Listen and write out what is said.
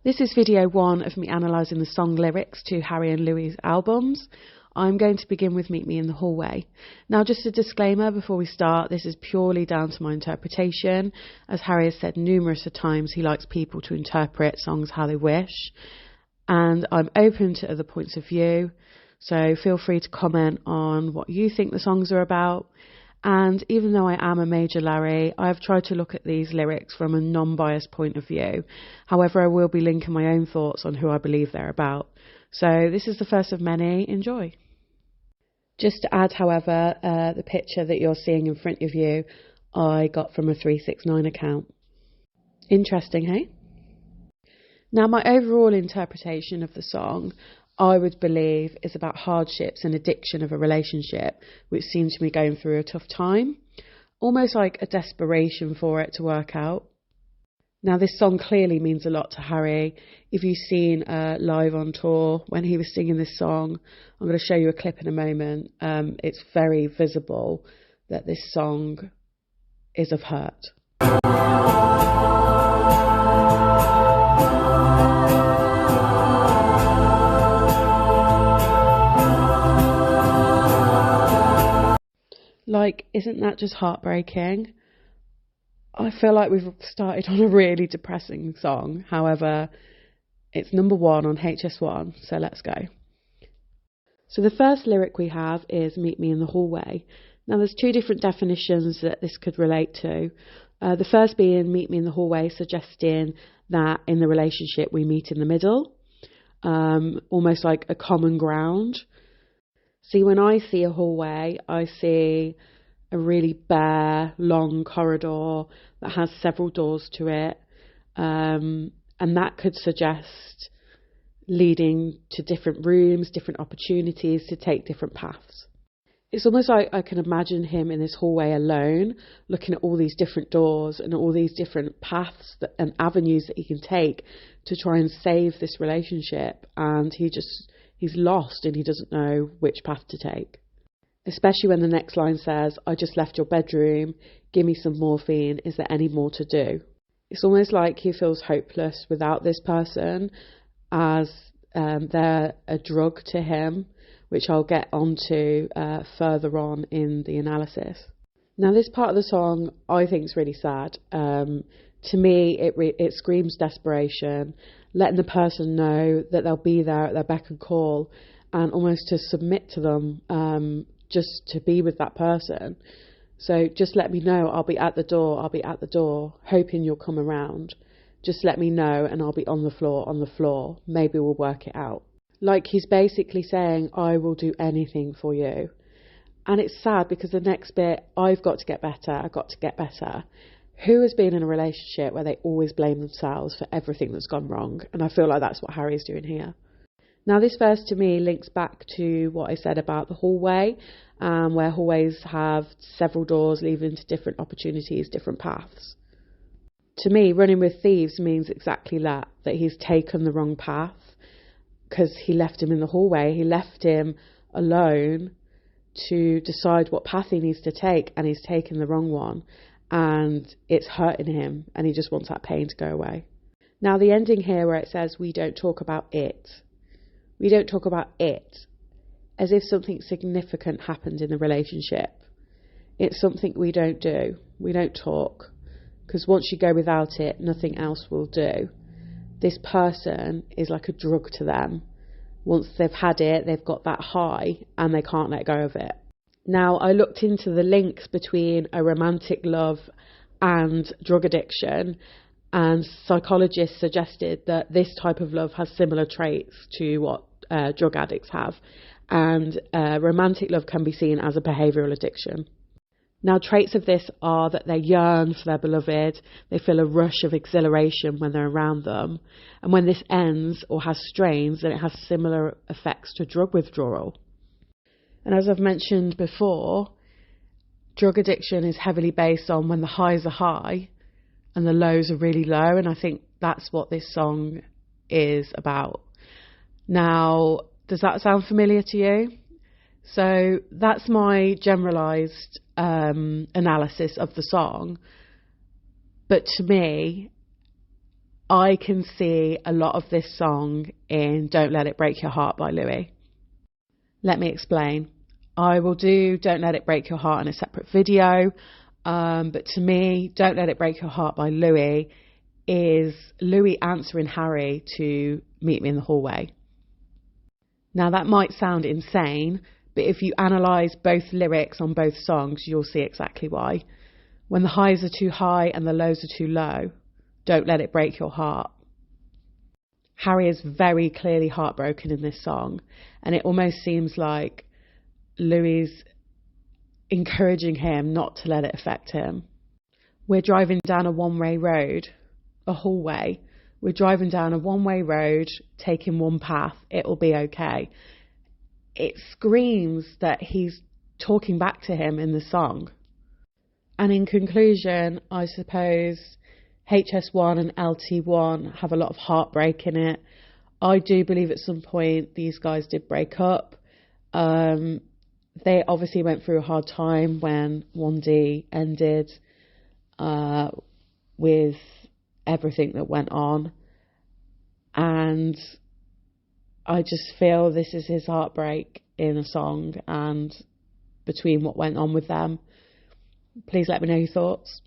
This is video 1 of me analysing the song lyrics to Harry and Louis' albums. I'm going to begin with Meet Me in the Hallway. Now, just a disclaimer before we start, this is purely down to my interpretation. As Harry has said numerous times, he likes people to interpret songs how they wish. And I'm open to other points of view, so feel free to comment on what you think the songs are about. And even though I am a major Larry, I've tried to look at these lyrics from a non-biased point of view. However, I will be linking my own thoughts on who I believe they're about. So this is the first of many. Enjoy. Just to add, however, the picture that you're seeing in front of you, I got from a 369 account. Interesting, hey? Now, my overall interpretation of the song, I would believe, is about hardships and addiction of a relationship, which seems to be going through a tough time, almost like a desperation for it to work out. Now, this song clearly means a lot to Harry. If you've seen live on tour when he was singing this song, I'm going to show you a clip in a moment. It's very visible that this song is of hurt. Like, isn't that just heartbreaking? I feel like we've started on a really depressing song. However, it's number 1 on HS1, so let's go. So the first lyric we have is Meet Me in the Hallway. Now, there's 2 different definitions that this could relate to. The first being Meet Me in the Hallway, suggesting that in the relationship we meet in the middle, almost like a common ground. See, when I see a hallway, I see a really bare, long corridor that has several doors to it. And that could suggest leading to different rooms, different opportunities to take different paths. It's almost like I can imagine him in this hallway alone, looking at all these different doors and all these different paths and avenues that he can take to try and save this relationship. And he's lost and he doesn't know which path to take. Especially when the next line says, I just left your bedroom, give me some morphine, is there any more to do? It's almost like he feels hopeless without this person, as they're a drug to him, which I'll get onto further on in the analysis. Now, this part of the song I think is really sad. To me, it screams desperation, letting the person know that they'll be there at their beck and call, and almost to submit to them, just to be with that person. So just let me know, I'll be at the door, hoping you'll come around. Just let me know and I'll be on the floor, maybe we'll work it out. Like, he's basically saying, I will do anything for you. And it's sad because the next bit, I've got to get better. Who has been in a relationship where they always blame themselves for everything that's gone wrong? And I feel like that's what Harry's doing here. Now, this verse to me links back to what I said about the hallway, where hallways have several doors leading to different opportunities, different paths. To me, running with thieves means exactly that he's taken the wrong path because he left him in the hallway. He left him alone to decide what path he needs to take, and he's taken the wrong one. And it's hurting him, and he just wants that pain to go away. Now, the ending here where it says, we don't talk about it. We don't talk about it as if something significant happened in the relationship. It's something we don't do. We don't talk. Because once you go without it, nothing else will do. This person is like a drug to them. Once they've had it, they've got that high, and they can't let go of it. Now, I looked into the links between a romantic love and drug addiction, and psychologists suggested that this type of love has similar traits to what drug addicts have, and romantic love can be seen as a behavioural addiction. Now, traits of this are that they yearn for their beloved, they feel a rush of exhilaration when they're around them, and when this ends or has strains, then it has similar effects to drug withdrawal. And as I've mentioned before, drug addiction is heavily based on when the highs are high and the lows are really low. And I think that's what this song is about. Now, does that sound familiar to you? So that's my generalised analysis of the song. But to me, I can see a lot of this song in Don't Let It Break Your Heart by Louis. Let me explain. I will do Don't Let It Break Your Heart in a separate video, but to me, Don't Let It Break Your Heart by Louis is Louis answering Harry to meet me in the hallway. Now that might sound insane, but if you analyse both lyrics on both songs, you'll see exactly why. When the highs are too high and the lows are too low, don't let it break your heart. Harry is very clearly heartbroken in this song, and it almost seems like Louis encouraging him not to let it affect him. We're driving down a one-way road, a hallway. We're driving down a one-way road, taking one path. It'll be okay. It screams that he's talking back to him in the song. And in conclusion, I suppose HS1 and LT1 have a lot of heartbreak in it. I do believe at some point these guys did break up. They obviously went through a hard time when 1D ended with everything that went on. And I just feel this is his heartbreak in a song and between what went on with them. Please let me know your thoughts.